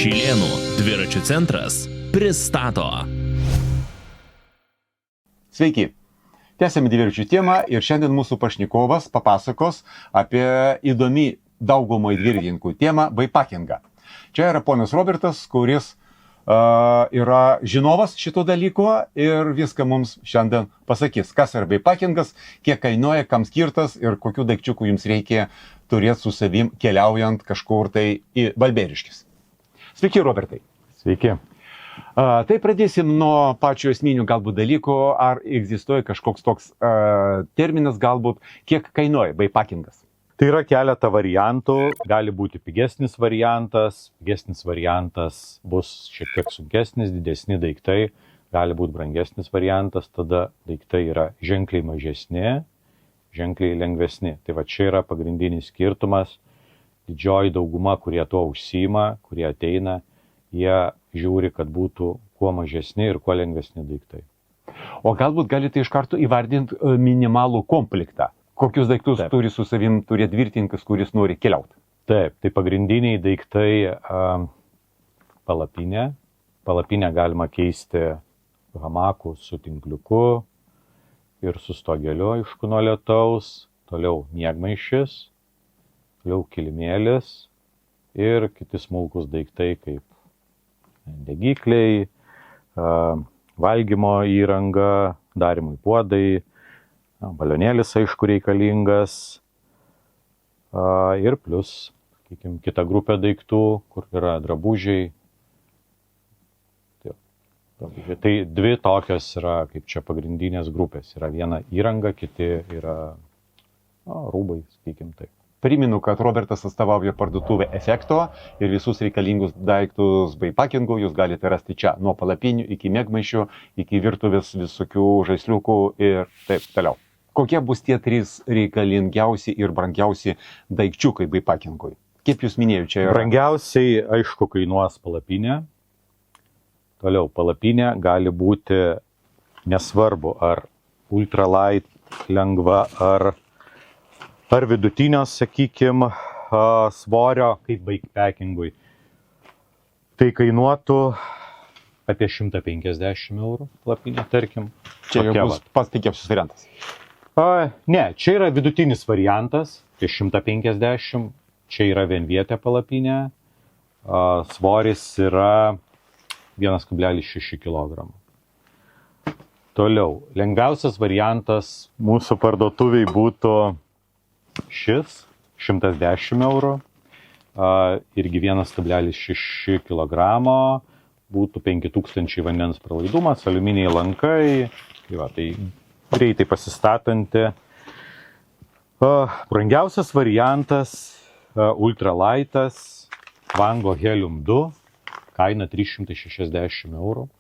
Šilėnų dviračių centras pristato. Sveiki, tęsiame dviračių temą ir šiandien mūsų pašnekovas papasakos apie įdomį daugumai dviratininkų temą bikepakingą. Čia yra ponas Robertas, kuris yra žinovas šito dalyko ir viską mums šiandien pasakys, kas yra bikepakingas, kiek kainuoja, kam skirtas ir kokių daikčiukų jums reikia turėti su savim keliaujant kažkur tai į Balbieriškis. Sveiki, Robertai. Sveiki. Tai pradėsim nuo pačių esminių galbūt dalykų, ar egzistuoja kažkoks toks terminas galbūt, kiek kainuoja bikepakingas. Tai yra keletą variantų, gali būti pigesnis variantas bus šiek tiek sunkesnis, didesni daiktai, gali būti brangesnis variantas, tada daiktai yra ženkliai mažesni, ženkliai lengvesni. Tai va čia yra pagrindinis skirtumas, didžioji dauguma, kurie tuo užsiima, kurie ateina, jie žiūri, kad būtų kuo mažesni ir kuo lengvesni daiktai. O galbūt galite iš karto įvardinti minimalų komplektą. Kokius daiktus turi su savim turėti dviratininkas, kuris nori keliauti? Taip, tai pagrindiniai daiktai palapinė. Palapinę galima keisti hamaku su tinkliuku ir su stogeliu, aišku, nuo lietaus. Toliau miegmaišis, toliau kilimėlis ir kiti smulkus daiktai kaip degikliai, valgymo įranga, darimui puodai, balionėlis, aišku, reikalingas ir plus, sakykime, kita grupė daiktų, kur yra drabužiai. Tai dvi tokios yra, kaip čia pagrindinės grupės. Yra viena įranga, kiti yra rūbai, sakykime taip. Primenu, kad Robertas atstovauja parduotuvę Efekto ir visus reikalingus daiktus bikepakingų jūs galite rasti čia, nuo palapinių iki miegmaišių, iki virtuvės visokių žaisliukų ir taip toliau. Kokie bus tie trys reikalingiausi ir brangiausi daikčiukai bikepakingui? Kaip jūs minėjote, čia yra? Brangiausiai, aišku, kainuos palapinė. Toliau, palapinė gali būti nesvarbu, ar ultralight, lengva, ar vidutinio, sakykime, svorio, kaip bikepakingui. Tai kainuotų apie 150 eurų palapinė, tarkim. Čia jau bus pats pigiausias variantas. Ne, čia yra vidutinis variantas, tai 150, čia yra vienvietė palapinė, svoris yra 1,6 kg. Toliau, lengviausias variantas mūsų parduotuviai būtų šis, 110 eurų, irgi 1,6 kg, būtų 5000 vandens pralaidumas, aliuminiai lankai, tai greitai pasistatanti. Brangiausias variantas ultralightas, Vango Helium 2, kaina 360 eurų.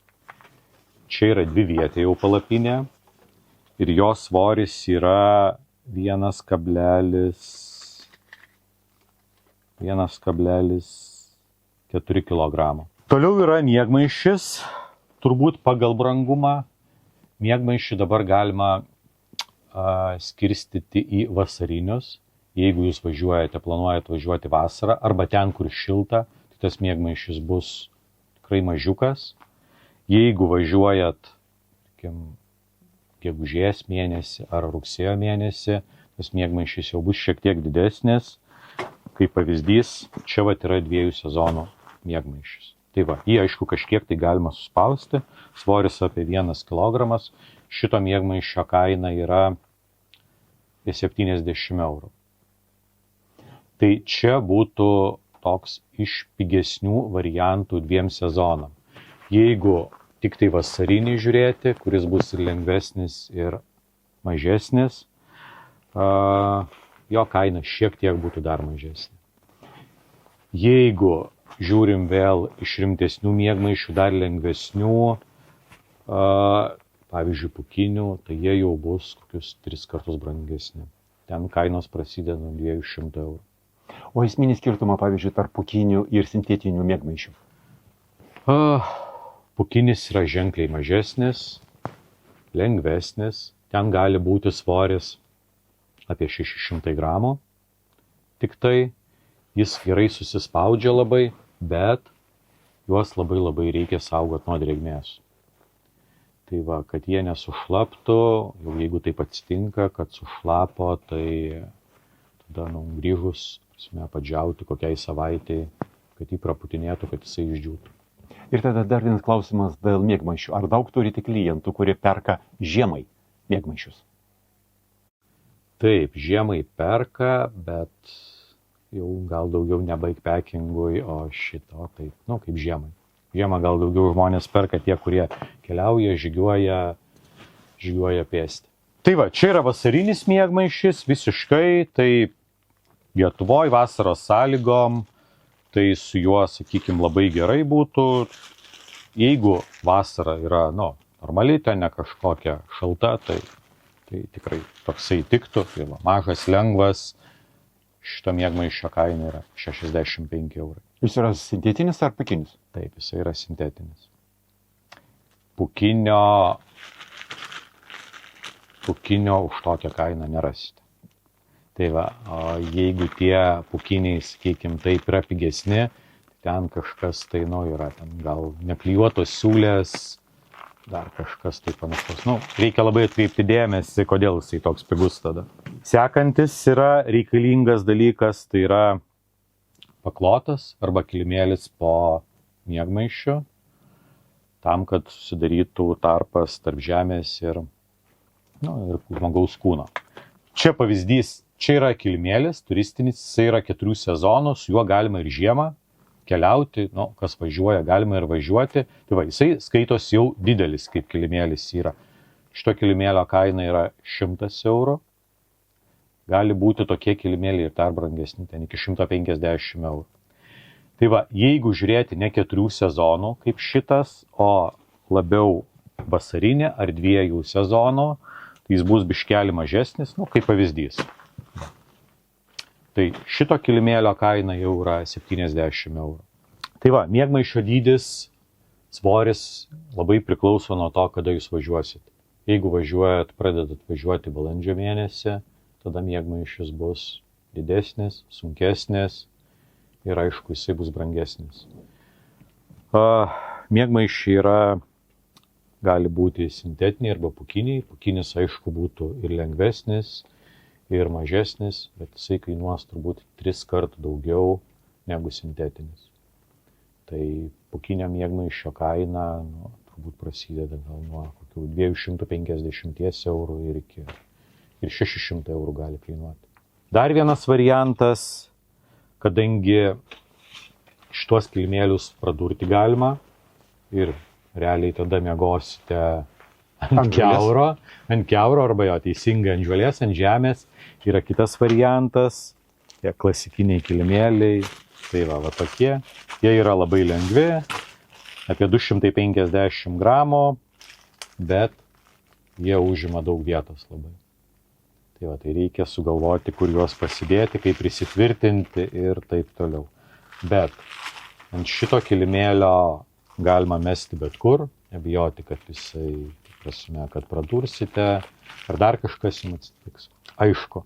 Čia yra dvivietė jau palapinė ir jos svoris yra 1,4 kg. Toliau yra miegmaišis, turbūt pagal brangumą. Miegmaišį dabar galima skirstyti į vasarinius. Jeigu jūs planuojate važiuoti vasarą arba ten, kur šilta, tai tas miegmaišis bus tikrai mažiukas. Jeigu važiuojat gegužės mėnesį ar rugsėjo mėnesį, tas miegmaišis jau bus šiek tiek didesnis. Kaip pavyzdys, čia yra 2 sezonų miegmaišis. Tai jį aišku kažkiek tai galima suspausti, svoris apie 1 kg, šito miegmaišio kaina yra apie 70 eurų. Tai čia būtų toks iš pigesnių variantų 2 sezonam. Jeigu tik tai vasarinį žiūrėti, kuris bus ir lengvesnis ir mažesnis, jo kaina šiek tiek būtų dar mažesnė. Jeigu žiūrim vėl iš rimtesnių miegmaišių, dar lengvesnių, pavyzdžiui, pūkinių, tai jie jau bus kokius 3 kartus brangesni. Ten kainos prasideda nuo 200 eurų. O esminį skirtumą, pavyzdžiui, tarp pūkinių ir sintetinių miegmaišių? Pūkinis yra ženkliai mažesnis, lengvesnis. Ten gali būti svoris apie 600 gramų. Tik tai jis gerai susispaudžia labai, bet juos labai reikia saugoti nuo drėgmės. Tai va, kad jie nesušlaptų, jau jeigu taip atsitinka, kad sušlapo, tai tada grįžus, padžiauti kokiai savaitai, kad jį praputinėtų, kad jisai išdžiūtų. Ir tada dar vienas klausimas dėl miegmaišių. Ar daug turite klientų, kurie perka žiemai miegmaišius? Taip, žiemai perka, bet jau gal daugiau ne bikepackingui, o šito, taip, kaip žiemai. Žiemą gal daugiau žmonės perka tie, kurie keliauja, žygiuoja pėsti. Tai va, čia yra vasarinis miegmaišis, visiškai, tai Lietuvoje vasaros sąlygom, tai su juo, sakykime, labai gerai būtų. Jeigu vasara yra, normali, ten ne kažkokia šalta, tai tikrai toksai tiktų. Tai va, mažas, lengvas, šito miegmaišio kaina yra 65 €. Jis yra sintetinis ar pukinis? Taip, jis yra sintetinis. Pukinio už tokią kainą nerasite. Tai va, o jeigu tie pukiniai, sakykime, taip yra pigesni, ten kažkas tai, yra ten gal neklijuotos siūlės, dar kažkas tai panašus. Reikia labai atkreipti dėmesį, kodėl jisai toks pigus tada. Sekantis yra reikalingas dalykas, tai yra paklotas arba kilimėlis po miegmaišiu, tam, kad susidarytų tarpas tarp žemės ir žmogaus kūno. Čia pavyzdys, čia yra kilimėlis turistinis, jisai yra 4 sezonų, su juo galima ir žiemą keliauti, kas važiuoja, galima ir važiuoti. Tai va, jisai skaitos jau didelis, kaip kilimėlis yra. Šito kilimėlio kaina yra 100 €. Gali būti tokie kilimėliai ir dar brangesni, ten iki 150 €. Tai va, jeigu žiūrėti ne 4 sezonų kaip šitas, o labiau vasarinė ar 2 sezonų, tai jis bus biškelį mažesnis, kaip pavyzdys. Tai šito kilimėlio kaina jau yra 70 €. Tai va, miegmaišio dydis, svoris labai priklauso nuo to, kada jūs važiuosit. Jeigu pradedat važiuoti balandžio mėnesį, tada miegmaišis bus didesnis, sunkesnis ir aišku, jisai bus brangesnis. Miegmaišiai gali būti sintetiniai arba pukiniai. Pukinis, aišku, būtų ir lengvesnis, ir mažesnis, bet jisai kainuos turbūt 3 kartų daugiau negu sintetinis. Tai pukinio miegmaišio kaina turbūt prasideda gal nuo kokių 250 € ir 600 € gali kainuoti. Dar vienas variantas, kadangi šitos kilimėlius pradurti galima ir realiai tada miegosite ant kiauro arba jo teisingai ant žolės, ant žemės. Yra kitas variantas, tie klasikiniai kilimėliai, tai va tokie. Jie yra labai lengvi, apie 250 gramų, bet jie užima daug vietos labai. Tai va, tai reikia sugalvoti, kur juos pasidėti, kaip prisitvirtinti ir taip toliau. Bet ant šito kilimėlio galima mesti bet kur, nebijoti, kad jisai, kad pradursite, ar dar kažkas jums atsitiks. Aišku,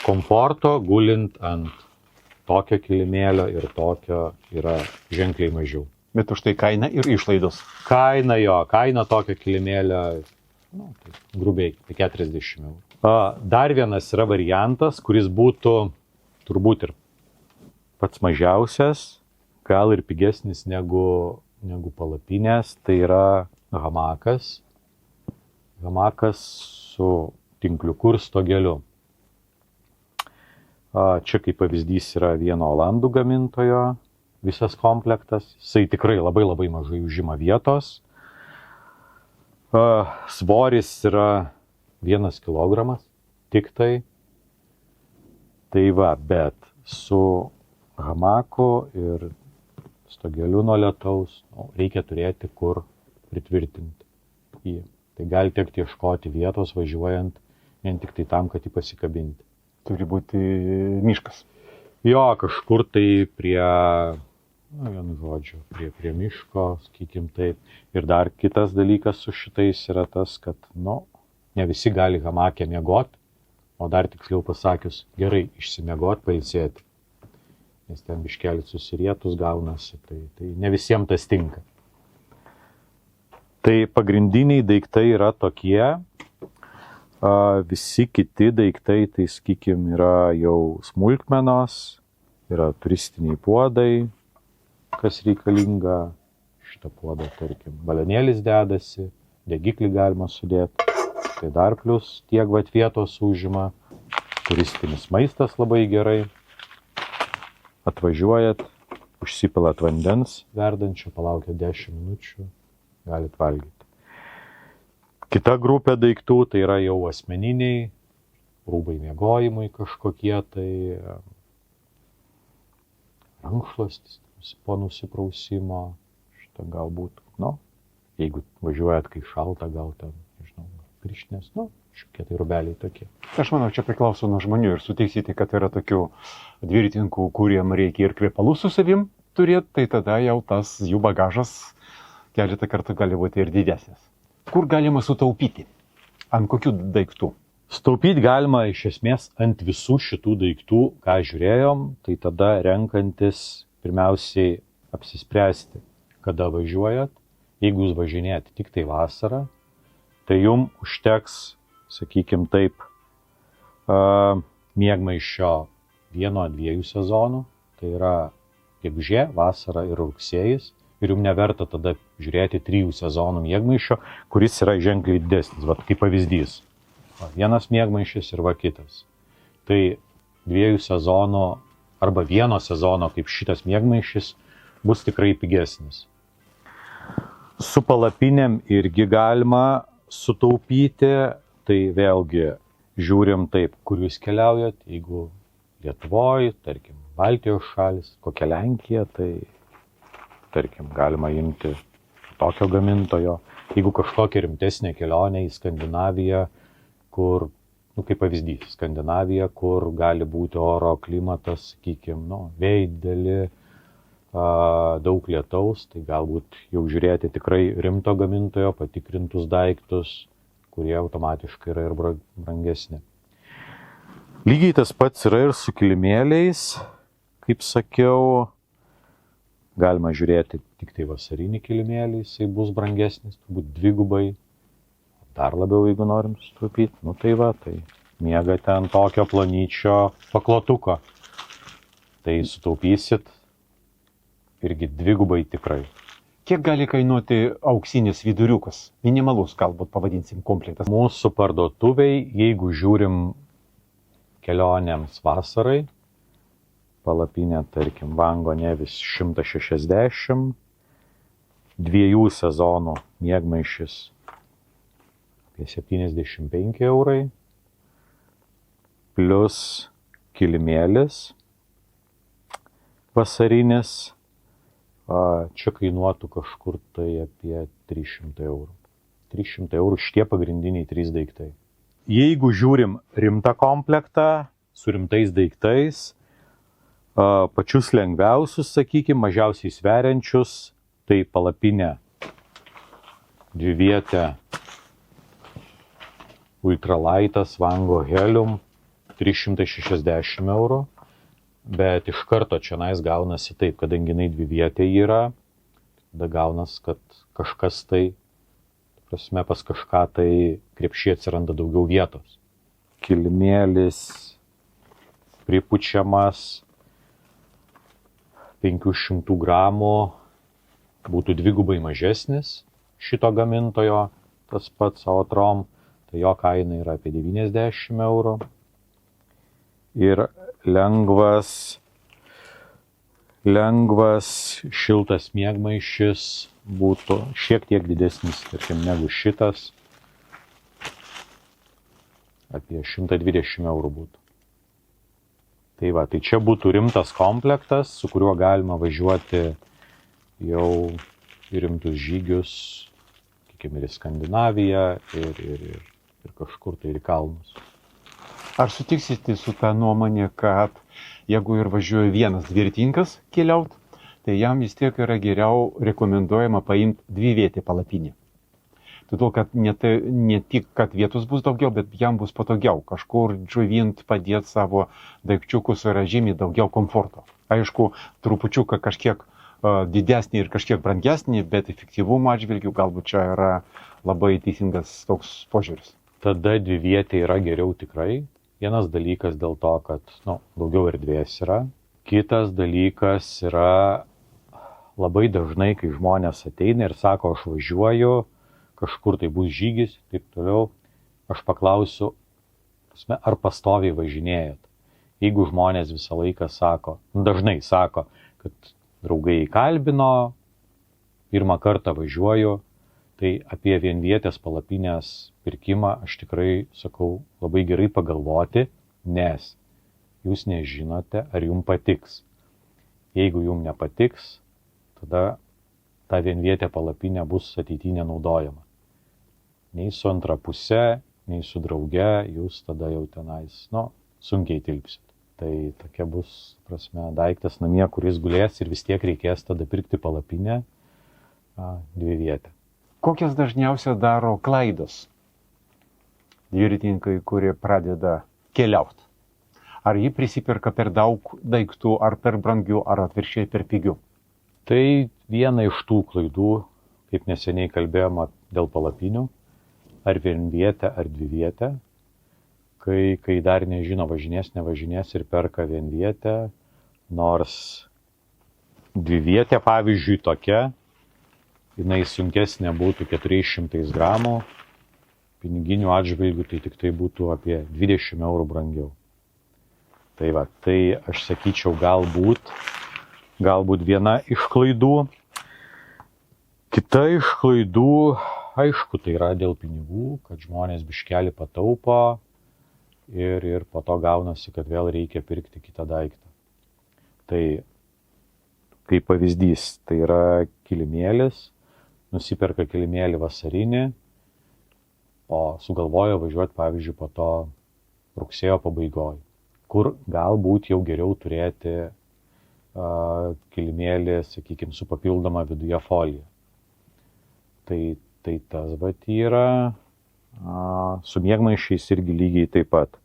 komforto gulint ant tokio kilimėlio ir tokio yra ženkliai mažiau. Bet už tai kaina ir išlaidos. Kaina tokio kilimėlio, tai grubiai 40 €. Dar vienas yra variantas, kuris būtų turbūt ir pats mažiausias, gal ir pigesnis negu palapinės, tai yra hamakas. Hamakas su tinkliuku ir stogeliu. Čia kaip pavyzdys yra vieno olandų gamintojo visas komplektas. Jisai tikrai labai mažai užima vietos. Svoris yra 1 kilogramas, tik tai. Tai va, bet su hamaku ir stogeliu nuo lietaus reikia turėti kur pritvirtinti jį. Tai gali tekti ieškoti vietos važiuojant vien tik tai tam, kad jį pasikabinti. Turi būti miškas. Jo, kažkur tai prie miško, sakykim taip. Ir dar kitas dalykas su šitais yra tas, kad, ne visi gali hamake miegoti, o dar tiksliau pasakius, gerai išsimiegoti, pailsėti. nes ten biškelis susirietus gaunasi, tai ne visiems tas tinka. Tai pagrindiniai daiktai yra tokie, visi kiti daiktai, tai sakykim, yra jau smulkmenos, yra turistiniai puodai, kas reikalinga, šitą puodą, tarkim, balionėlis dedasi, degiklį galima sudėti, tai dar plus tiek vat vietos užima, turistinis maistas labai gerai, atvažiuojat, užsipilat vandens verdančio, palaukiat 10 minučių, galit valgyti. Kita grupė daiktų tai yra jau asmeniniai, rūbai miegojimui kažkokie, tai rankšluostis po nusiprausimo, šitą galbūt, jeigu važiuojat, kai šalta, gal ten, nežinau, pirštinės, šiokie tai rūbeliai tokie. Aš manau, čia priklauso nuo žmonių ir suteiksite, kad yra tokių dviratininkų, kuriem reikia ir kvepalų su savim turėti, tai tada jau tas jų bagažas keletą kartų gali būti ir didesnis. Kur galima sutaupyti? Ant kokių daiktų? Staupyti galima iš esmės ant visų šitų daiktų, ką žiūrėjom, tai tada renkantis pirmiausiai apsispręsti, kada važiuojat. Jeigu jūs važinėjat tik tai vasarą, tai jums užteks, sakykim taip, miegmaišio 1-2 sezonų, tai yra gegužė, vasara ir rugsėjis, ir jums neverta tada žiūrėti 3 sezonų miegmaišio, kuris yra ženkliai didesnis, kaip pavyzdys. Vienas miegmaišis ir kitas. Tai 2 sezonų arba 1 sezono, kaip šitas miegmaišis, bus tikrai pigesnis. Su palapinėm irgi galima sutaupyti, tai vėlgi žiūrim taip, kur jūs keliaujat, jeigu Lietuvoje, tarkim, Baltijos šalis, kokia Lenkija, tai tarkim, galima imti tokio gamintojo. Jeigu kažkokia rimtesnė kelionė į Skandinaviją, kur, kaip pavyzdys, Skandinavija, kur gali būti oro klimatas, sakykim, vėjai dideli, daug lietaus, tai galbūt jau žiūrėti tikrai rimto gamintojo, patikrintus daiktus, kurie automatiškai yra ir brangesni. Lygiai tas pats yra ir su kilimėliais, kaip sakiau, galima žiūrėti tik tai vasarinį kilimėlį, jisai bus brangesnis, turbūt 2, dar labiau, jeigu norim sutaupyti. Tai miega ten tokio plonyčio paklotuko. Tai sutaupysit irgi 2 tikrai. Kiek gali kainuoti auksinis viduriukas? Minimalus, galbūt pavadinsim, komplektas. Mūsų parduotuviai, jeigu žiūrim kelionėms vasarai, palapinė, tarkim, Vango Nevis 160, 2 sezonų miegmaišis apie 75 eurai, plus kilimėlis vasarinis, čia kainuotų kažkur tai apie 300 eurų. 300 eurų šitie pagrindiniai 3 daiktai. Jeigu žiūrim rimtą komplektą su rimtais daiktais, pačius lengviausius, sakykime, mažiausiai sveriančius, tai palapinė 2-vietė ultralaitas Vango Helium 360 eurų, bet iš karto čia gaunasi taip, kadangi jinai 2-vietė yra, tada gaunas, kad kažkas tai, pas kažką tai krepšį atsiranda daugiau vietos. Kilimėlis pripučiamas 500 gramų būtų 2 mažesnis šito gamintojo, tas pats Aotrom, tai jo kaina yra apie 90 eurų. Ir lengvas šiltas miegmaišis būtų šiek tiek didesnis, tarkim, negu šitas, apie 120 eurų būtų. Tai čia būtų rimtas komplektas, su kuriuo galima važiuoti jau į rimtus žygius, sakykime, ir į Skandinaviją, ir kažkur tai ir į kalnus. Ar sutiksite su tą nuomonė, kad jeigu ir važiuoja vienas dviratininkas keliaut, tai jam vis tiek yra geriau rekomenduojama paimti 2-vietę palapinę. Todėl, kad ne tik, kad vietos bus daugiau, bet jam bus patogiau. Kažkur džiovint, padėti savo daikčiukus yra žymiai daugiau komforto. Aišku, trupučiuką kažkiek didesnį ir kažkiek brangesnį, bet efektyvumo atžvilgių galbūt čia yra labai teisingas toks požiūris. Tada dvivietė yra geriau tikrai. Vienas dalykas dėl to, kad daugiau erdvės yra. Kitas dalykas yra labai dažnai, kai žmonės ateina ir sako, aš važiuoju, kažkur tai bus žygis, taip toliau. Aš paklausiu, ar pastoviai važinėjat. Jeigu žmonės visą laiką sako, dažnai sako, kad draugai įkalbino, pirmą kartą važiuoju, tai apie vienvietės palapinės pirkimą aš tikrai sakau labai gerai pagalvoti, nes jūs nežinote, ar jums patiks. Jeigu jums nepatiks, tada ta vienvietė palapinė bus ateityje nenaudojama. Nei su antra puse, nei su drauge, jūs tada jau tenais, sunkiai tilpsit. Tai tokia bus, daiktas namie, kuris gulės ir vis tiek reikės tada pirkti palapinę dvivietę. Kokias dažniausiai daro klaidos dviratininkai, kurie pradeda keliauti? Ar jį prisiperka per daug daiktų, ar per brangių, ar atvirkščiai per pigių? Tai viena iš tų klaidų, kaip neseniai kalbėjome dėl palapinių, ar vienvietę, ar dvivietę, kai dar nežino nevažinės ir perka vienvietę, nors dvivietė, pavyzdžiui, tokia, jinai sunkesnė būtų 400 gramų, piniginių atžvilgių tai tik tai būtų apie 20 eurų brangiau. Tai aš sakyčiau galbūt viena iš klaidų. Kita iš klaidų, aišku, tai yra dėl pinigų, kad žmonės biškelį pataupo ir po to gaunasi, kad vėl reikia pirkti kitą daiktą. Tai kaip pavyzdys, tai yra kilimėlis, nusiperka kilimėlį vasarinį, o sugalvojo važiuoti, pavyzdžiui, po to rugsėjo pabaigoje, kur galbūt jau geriau turėti kilimėlį, sakykime, su papildoma viduje folija. Tai tas yra, su miegmaišiais irgi lygiai taip pat.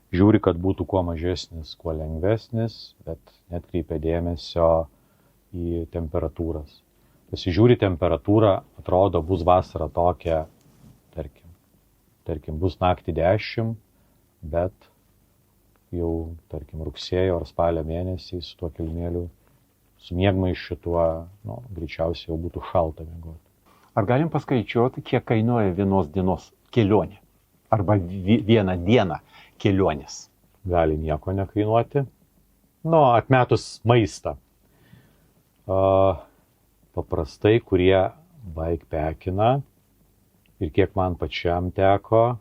Žiūri, kad būtų kuo mažesnis, kuo lengvesnis, bet netkreipia dėmesio į temperatūras. Pasižiūri temperatūrą, atrodo, bus vasara tokia, tarkim, bus naktį 10, bet jau, rugsėjo ar spalio mėnesį su tuo kilimėliu, su miegmaišiu tuo, greičiausiai jau būtų šalta miegoti. Ar galim paskaičiuoti, kiek kainuoja vienos dienos kelionė? Arba vieną dieną kelionės? Gali nieko nekainuoti. Atmetus maistą. Paprastai, kurie bikepacking ir kiek man pačiam teko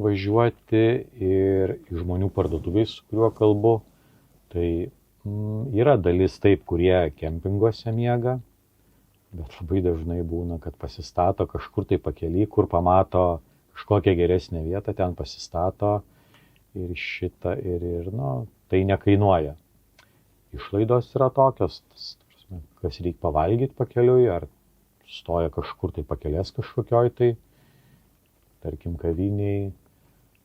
važiuoti ir žmonių parduotuviais, su kuriuo kalbu, tai yra dalis taip, kurie kempinguose miega, bet labai dažnai būna, kad pasistato kažkur tai pakely, kur pamato kažkokią geresnę vietą, ten pasistato ir tai nekainuoja. Išlaidos yra tokios, kas reikia pavalgyti pakeliui, ar stoja kažkur tai pakelės kažkokioj tai, tarkim, kaviniai,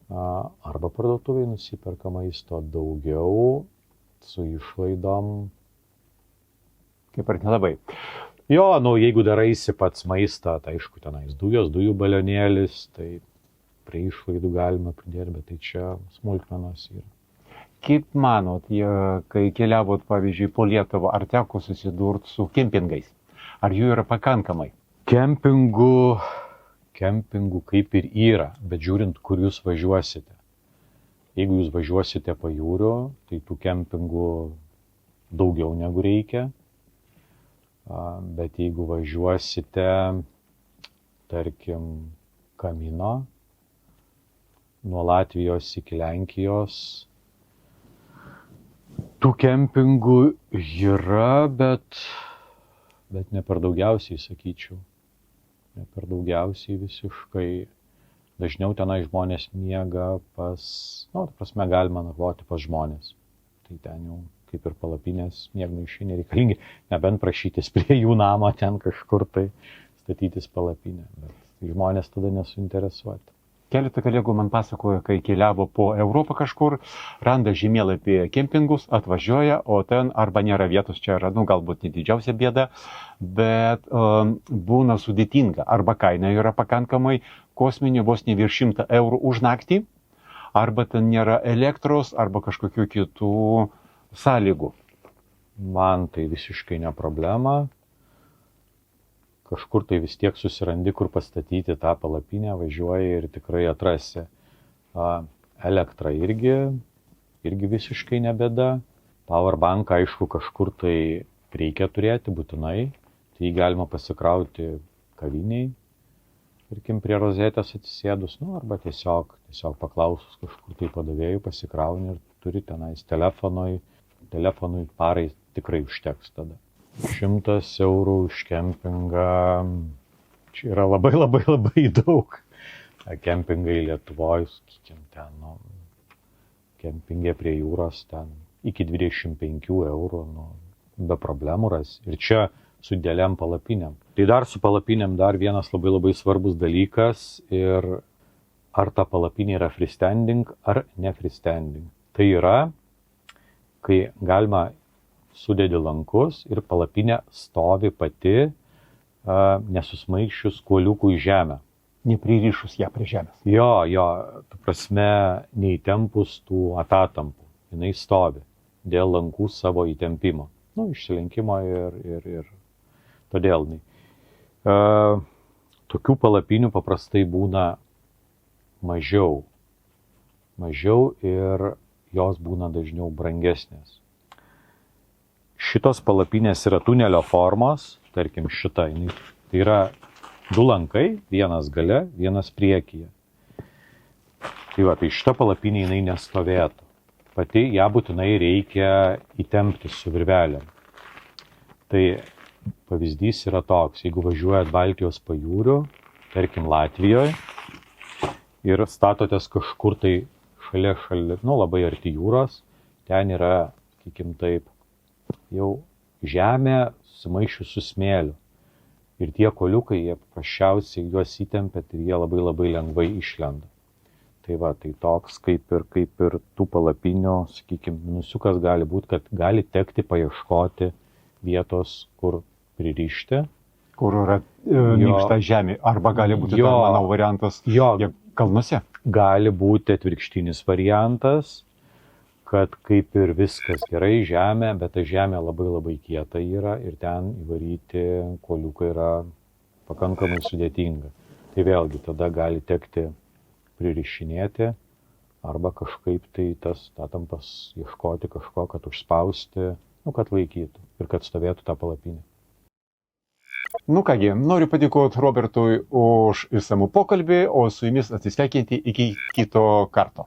arba parduotuviai nusiperka maisto daugiau su išlaidom. Kaip ar nelabai. Jo, jeigu daraisi pats maistą, tai aišku, tenais dujų balionėlis, tai prie išlaidų galima pridėti, bet tai čia smulkmenos yra. Kaip manot, kai keliavot, pavyzdžiui, po Lietuvą, ar teko susidurti su kempingais? Ar jų yra pakankamai? Kempingų kaip ir yra, bet žiūrint, kur jūs važiuosite. Jeigu jūs važiuosite pajūriu, tai tų kempingų daugiau negu reikia. Bet jeigu važiuosite, tarkim, Kamino, nuo Latvijos iki Lenkijos, tų kempingų yra, bet ne per daugiausiai, sakyčiau. Ne per daugiausiai visiškai. Dažniau tenai žmonės miega galima nakvoti pas žmonės. Tai ten jau kaip ir palapinės miegmaišiai nereikalingi, nebent prašytis prie jų namo ten kažkur tai statytis palapinę, bet žmonės tada nesuinteresuoti. Keletą kolegų man pasakojo, kai keliavo po Europą kažkur, randa žemėlapį kempingus, atvažiuoja, o ten arba nėra vietos, čia yra, galbūt ne didžiausia bėda, bet būna sudėtinga, arba kaina yra pakankamai kosminė, vos ne virš 100 eurų už naktį, arba ten nėra elektros, arba kažkokių kitų sąlygų. Man tai visiškai ne problema. Kažkur tai vis tiek susirandi, kur pastatyti tą palapinę, važiuoji ir tikrai atrasi. Elektra irgi visiškai nebėda. Powerbank, aišku, kažkur tai reikia turėti būtinai. Tai galima pasikrauti kaviniai, tarkim, prie rozetės atsisėdus, arba tiesiog paklausus kažkur tai padavėjų pasikrauni ir turi tenais telefonui parai tikrai užteks tada. 100 eurų už kempingą, čia yra labai daug. Kempingai Lietuvoje, sakykim, ten, kempingė prie jūros, ten iki 25 eurų, be problemų ras. Ir čia su dėliam palapinėm. Tai dar su palapinėm dar vienas labai svarbus dalykas ir ar ta palapinė yra freestanding ar ne freestanding. Tai yra, kai galima sudėdi lankus ir palapinė stovi pati, nesusmaišius kuoliukų į žemę. Nepririšus ją prie žemės. Jo, tu prasme, neįtempus tų atatampų. Jinai stovi dėl lankų savo įtempimo. Išsilenkimo ir todėl. Tokių palapinių paprastai būna mažiau ir jos būna dažniau brangesnės. Šitos palapinės yra tunelio formos, tarkim šita, tai yra 2 lankai, vienas gale, vienas priekyje. Tai šita palapinė jinai nestovėtų. Pati ją būtinai reikia įtempti su virvelėm. Tai pavyzdys yra toks, jeigu važiuojat Baltijos pajūriu, tarkim Latvijoje, ir statotės kažkur tai šalia, labai arti jūros, ten yra, sakykim taip, jau žemė susimaišius su smėliu. Ir tie kuoliukai, jie paprasčiausiai juos įtempėt ir jie labai lengvai išlenda. Tai toks kaip ir tų palapinių, sakykim, minusiukas gali būti, kad gali tekti paieškoti vietos, kur pririšti. Kur yra minkšta žemė, arba gali būti dar, manau, variantas kalnuose. Gali būti atvirkštinis variantas, kad kaip ir viskas gerai žemė, bet ta žemė labai kieta yra ir ten įvaryti kuoliuką yra pakankamai sudėtinga. Tai vėlgi tada gali tekti pririšinėti arba kažkaip tai tas atampas ieškoti kažko, kad užspausti, kad laikytų ir kad stovėtų tą palapinę. Kągi, noriu padėkoti Robertui už išsamų pokalbį, o su jumis atsisveikinti iki kito karto.